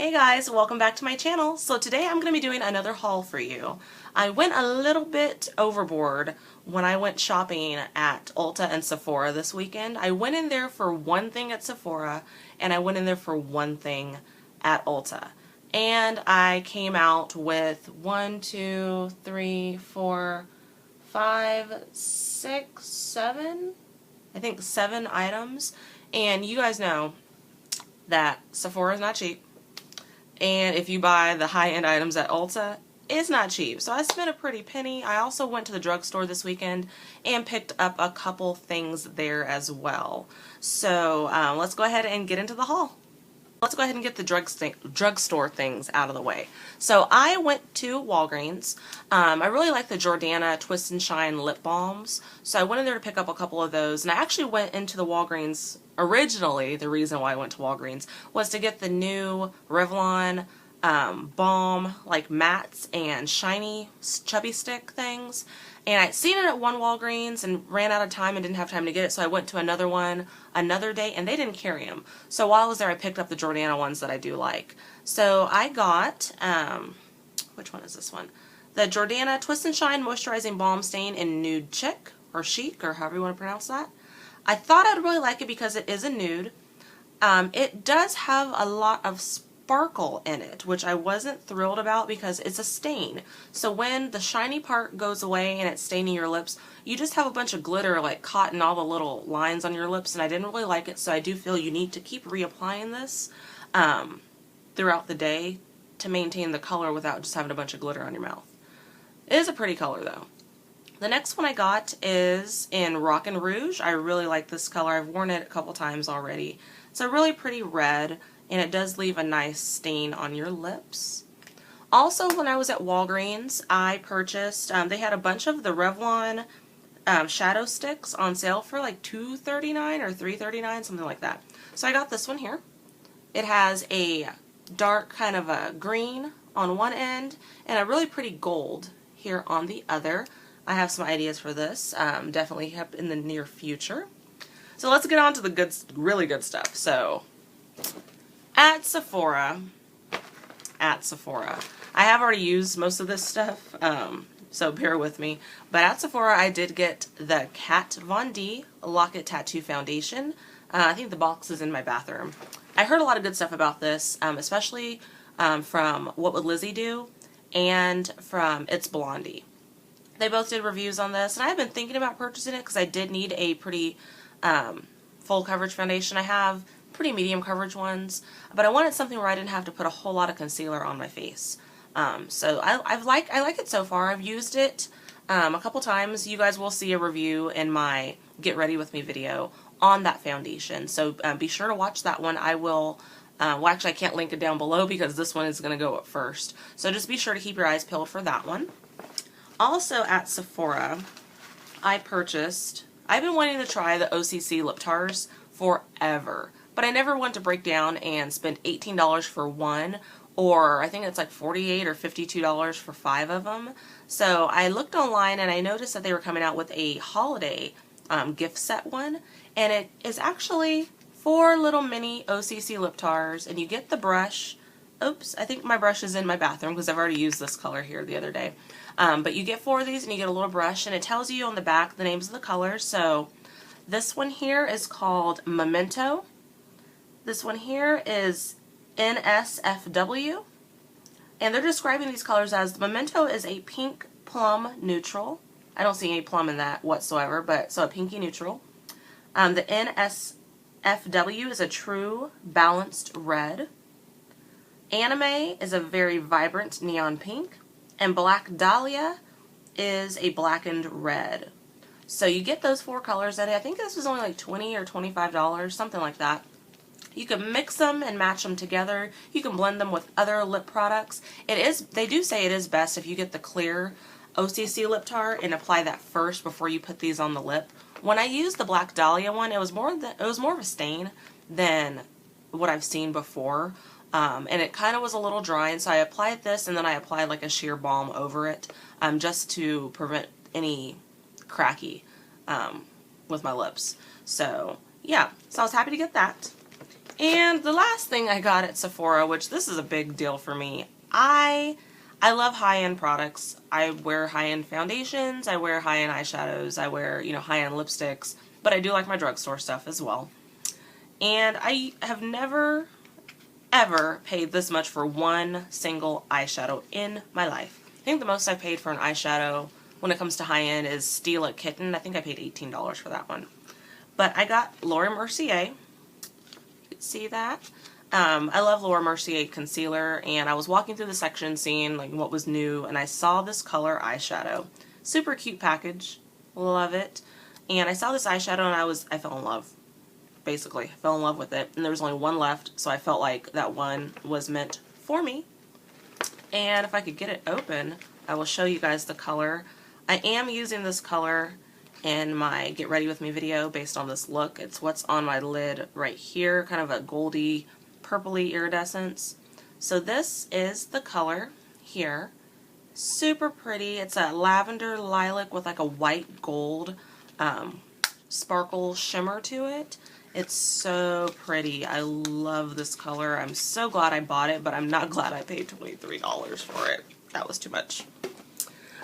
Hey guys, welcome back to my channel. So today I'm going to be doing another haul for you. I went a little bit overboard when I went shopping at Ulta and Sephora this weekend. I went in there for one thing at Sephora and I went in there for one thing at Ulta. And I came out with 1, 2, 3, 4, 5, 6, 7, I think 7 items. And you guys know that Sephora is not cheap. And if you buy the high-end items at Ulta, it's not cheap. So I spent a pretty penny. I also went to the drugstore this weekend and picked up a couple things there as well. So let's go ahead and get into the haul. Let's go ahead and get the drugstore things out of the way. So I went to Walgreens. I really like the Jordana Twist and Shine lip balms. So I went in there to pick up a couple of those. And I actually went into the Walgreens. Originally, the reason why I went to Walgreens was to get the new Revlon Balm, like mattes and shiny chubby stick things. And I'd seen it at one Walgreens and ran out of time and didn't have time to get it, so I went to another one another day and they didn't carry them. So while I was there, I picked up the Jordana ones that I do like. So I got, which one is this one? The Jordana Twist and Shine Moisturizing Balm Stain in Nude Chic, or Chic, or however you want to pronounce that. I thought I'd really like it because it is a nude. It does have a lot of sparkle in it, which I wasn't thrilled about because it's a stain. So when the shiny part goes away and it's staining your lips, you just have a bunch of glitter like caught in all the little lines on your lips, and I didn't really like it, so I do feel you need to keep reapplying this throughout the day to maintain the color without just having a bunch of glitter on your mouth. It is a pretty color though. The next one I got is in Rockin' Rouge. I really like this color. I've worn it a couple times already. It's a really pretty red, and it does leave a nice stain on your lips. Also, when I was at Walgreens, I purchased, they had a bunch of the Revlon shadow sticks on sale for like $2.39 or $3.39, something like that. So I got this one here. It has a dark kind of a green on one end and a really pretty gold here on the other. I have some ideas for this, definitely in the near future. So let's get on to the really good stuff. So, at Sephora, I have already used most of this stuff, so bear with me. But at Sephora, I did get the Kat Von D Lock-It Tattoo Foundation. I think the box is in my bathroom. I heard a lot of good stuff about this, especially from What Would Lizzie Do and from It's Blondie. They both did reviews on this, and I've been thinking about purchasing it because I did need a pretty full coverage foundation. I have pretty medium coverage ones, but I wanted something where I didn't have to put a whole lot of concealer on my face. So I like it so far. I've used it a couple times. You guys will see a review in my Get Ready With Me video on that foundation, so be sure to watch that one. I will, well actually I can't link it down below because this one is going to go up first. So just be sure to keep your eyes peeled for that one. Also at Sephora, I've been wanting to try the OCC Lip Tars forever, but I never want to break down and spend $18 for one, or I think it's like $48 or $52 for 5 of them. So I looked online and I noticed that they were coming out with a holiday gift set one, and it is actually 4 little mini OCC Lip Tars, and you get the brush. Oops, I think my brush is in my bathroom because I've already used this color here the other day. But you get 4 of these and you get a little brush, and it tells you on the back the names of the colors. So this one here is called Memento. This one here is NSFW. And they're describing these colors as the Memento is a pink plum neutral. I don't see any plum in that whatsoever, but so a pinky neutral. The NSFW is a true balanced red. Anime is a very vibrant neon pink, and Black Dahlia is a blackened red. So you get those 4 colors at it. I think this was only like $20 or $25, something like that. You can mix them and match them together. You can blend them with other lip products. They do say it is best if you get the clear OCC Lip Tar and apply that first before you put these on the lip. When I used the Black Dahlia one, it was more of a stain than what I've seen before. And it kind of was a little dry, and so I applied this, and then I applied like a sheer balm over it, just to prevent any cracky with my lips. So yeah, so I was happy to get that. And the last thing I got at Sephora, which this is a big deal for me, I love high-end products. I wear high-end foundations, I wear high-end eyeshadows, I wear, you know, high-end lipsticks, but I do like my drugstore stuff as well. And I have never, ever paid this much for one single eyeshadow in my life. I think the most I've paid for an eyeshadow when it comes to high-end is Steel at Kitten. I think I paid $18 for that one. But I got Laura Mercier. See that? I love Laura Mercier concealer, and I was walking through the section seeing like what was new, and I saw this color eyeshadow. Super cute package. Love it. And I saw this eyeshadow and I fell in love. Basically, I fell in love with it, and there was only one left, so I felt like that one was meant for me. And if I could get it open, I will show you guys the color. I am using this color in my Get Ready With Me video based on this look. It's what's on my lid right here, kind of a goldy, purpley iridescence. So this is the color here. Super pretty. It's a lavender lilac with like a white gold sparkle shimmer to it. It's so pretty. I love this color. I'm so glad I bought it, but I'm not glad I paid $23 for it. That was too much.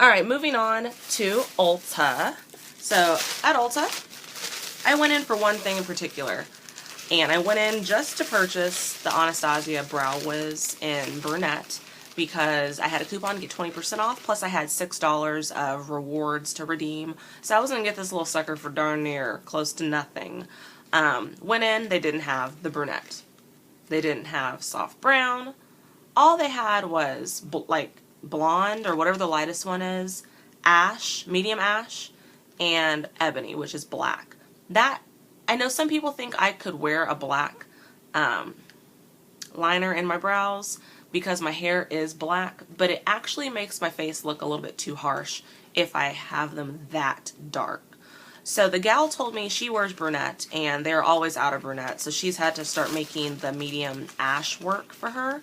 Alright, moving on to Ulta. So, at Ulta, I went in for one thing in particular, and I went in just to purchase the Anastasia Brow Wiz in Brunette because I had a coupon to get 20% off, plus I had $6 of rewards to redeem, so I was going to get this little sucker for darn near close to nothing. Went in, they didn't have the brunette. They didn't have soft brown. All they had was, like, blonde, or whatever the lightest one is, ash, medium ash, and ebony, which is black. That, I know some people think I could wear a black liner in my brows because my hair is black, but it actually makes my face look a little bit too harsh if I have them that dark. So the gal told me she wears brunette, and they're always out of brunette, so she's had to start making the medium ash work for her.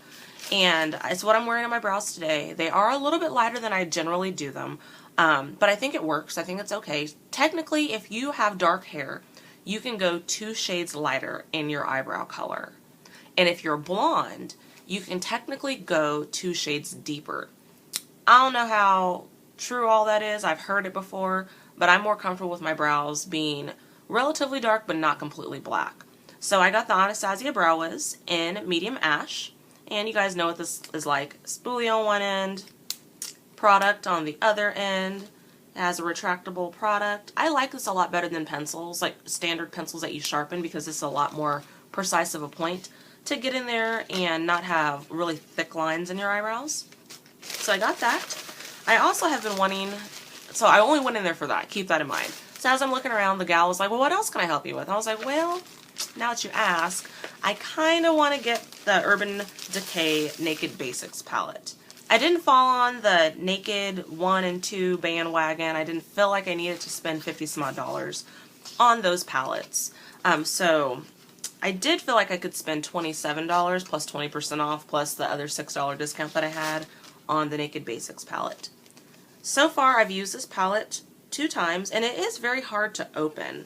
And it's what I'm wearing on my brows today. They are a little bit lighter than I generally do them. But I think it works. I think it's okay. Technically, if you have dark hair, you can go 2 shades lighter in your eyebrow color. And if you're blonde, you can technically go 2 shades deeper. I don't know how true all that is. I've heard it before, but I'm more comfortable with my brows being relatively dark but not completely black. So I got the Anastasia Brow Wiz in medium ash. And you guys know what this is like. Spoolie on one end, product on the other end. It has a retractable product. I like this a lot better than pencils, like standard pencils that you sharpen, because it's a lot more precise of a point to get in there and not have really thick lines in your eyebrows. So I got that. I also have been wanting, so I only went in there for that. Keep that in mind. So as I'm looking around, the gal was like, well, what else can I help you with? I was like, well, now that you ask, I kind of want to get the Urban Decay Naked Basics palette. I didn't fall on the Naked 1 and 2 bandwagon. I didn't feel like I needed to spend $50 some odd on those palettes. So I did feel like I could spend $27 plus 20% off plus the other $6 discount that I had on the Naked Basics palette. So far I've used this palette 2 times, and it is very hard to open.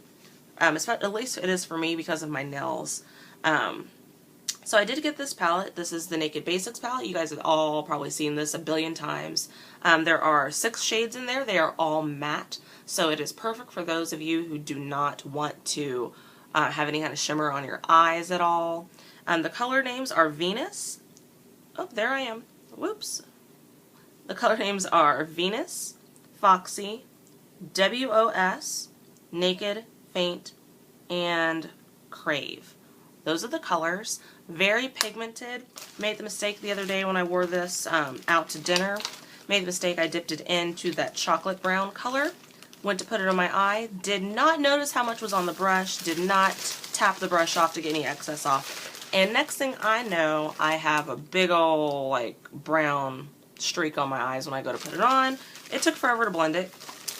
At least it is for me because of my nails. So I did get this palette. This is the Naked Basics palette. You guys have all probably seen this a billion times. There are 6 shades in there. They are all matte, so it is perfect for those of you who do not want to have any kind of shimmer on your eyes at all. The color names are Venus. Oh, there I am. Whoops. The color names are Venus, Foxy, WOS, Naked, Faint, and Crave. Those are the colors. Very pigmented. Made the mistake the other day when I wore this out to dinner. Made the mistake, I dipped it into that chocolate brown color. Went to put it on my eye. Did not notice how much was on the brush. Did not tap the brush off to get any excess off. And next thing I know, I have a big ol' like brown streak on my eyes when I go to put it on. It took forever to blend it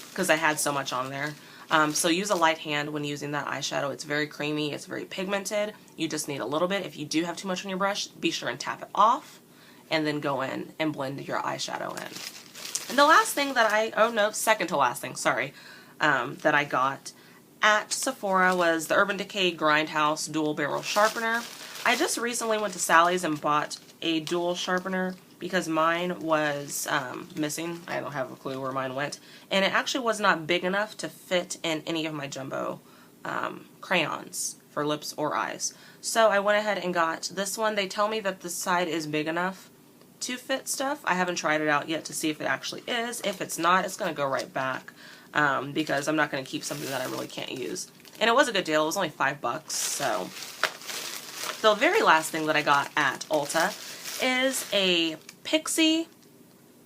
because I had so much on there. So use a light hand when using that eyeshadow. It's very creamy, it's very pigmented. You just need a little bit. If you do have too much on your brush, be sure and tap it off and then go in and blend your eyeshadow in. And the last thing that second to last thing, sorry, that I got at Sephora was the Urban Decay Grindhouse Dual Barrel Sharpener. I just recently went to Sally's and bought a dual sharpener because mine was missing. I don't have a clue where mine went. And it actually was not big enough to fit in any of my jumbo crayons for lips or eyes. So I went ahead and got this one. They tell me that this side is big enough to fit stuff. I haven't tried it out yet to see if it actually is. If it's not, it's going to go right back because I'm not going to keep something that I really can't use. And it was a good deal. It was only $5, so. The very last thing that I got at Ulta is a Pixie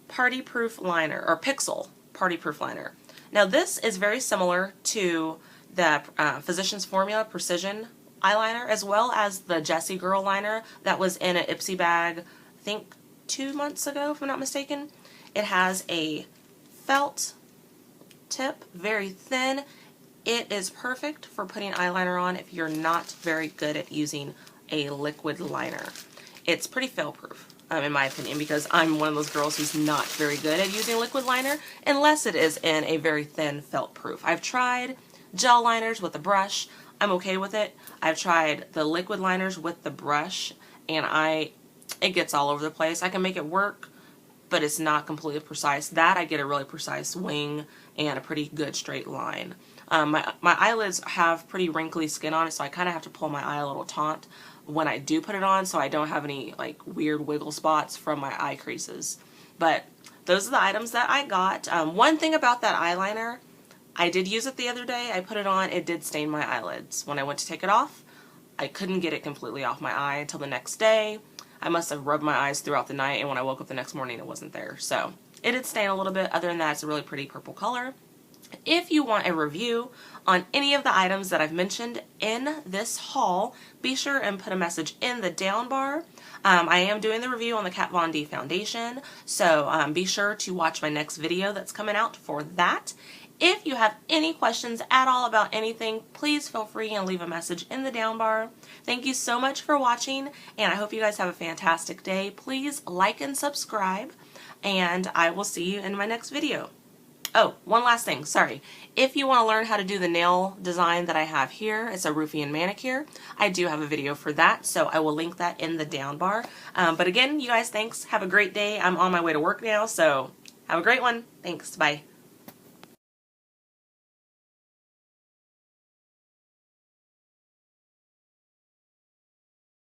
Party Proof Liner, or Pixel Party Proof Liner. Now this is very similar to the Physicians Formula Precision eyeliner, as well as the Jessie Girl liner that was in an Ipsy bag, I think 2 months ago, if I'm not mistaken. It has a felt tip, very thin. It is perfect for putting eyeliner on if you're not very good at using a liquid liner. It's pretty fail-proof, in my opinion, because I'm one of those girls who's not very good at using liquid liner unless it is in a very thin felt proof. I've tried gel liners with a brush. I'm okay with it. I've tried the liquid liners with the brush, and it gets all over the place. I can make it work, but it's not completely precise. That I get a really precise wing and a pretty good straight line. My eyelids have pretty wrinkly skin on it, so I kind of have to pull my eye a little taut when I do put it on, so I don't have any like weird wiggle spots from my eye creases. But those are the items that I got. One thing about that eyeliner, I did use it the other day. I put it on, it did stain my eyelids. When I went to take it off, I couldn't get it completely off my eye until the next day. I must have rubbed my eyes throughout the night, and when I woke up the next morning, it wasn't there. So it did stain a little bit. Other than that, it's a really pretty purple color. If you want a review on any of the items that I've mentioned in this haul, be sure and put a message in the down bar. I am doing the review on the Kat Von D foundation, so be sure to watch my next video that's coming out for that. If you have any questions at all about anything, please feel free and leave a message in the down bar. Thank you so much for watching, and I hope you guys have a fantastic day. Please like and subscribe, and I will see you in my next video. Oh, one last thing, sorry. If you want to learn how to do the nail design that I have here, it's a Ruffian manicure, I do have a video for that, so I will link that in the down bar. But again, you guys, thanks. Have a great day. I'm on my way to work now, so have a great one. Thanks. Bye.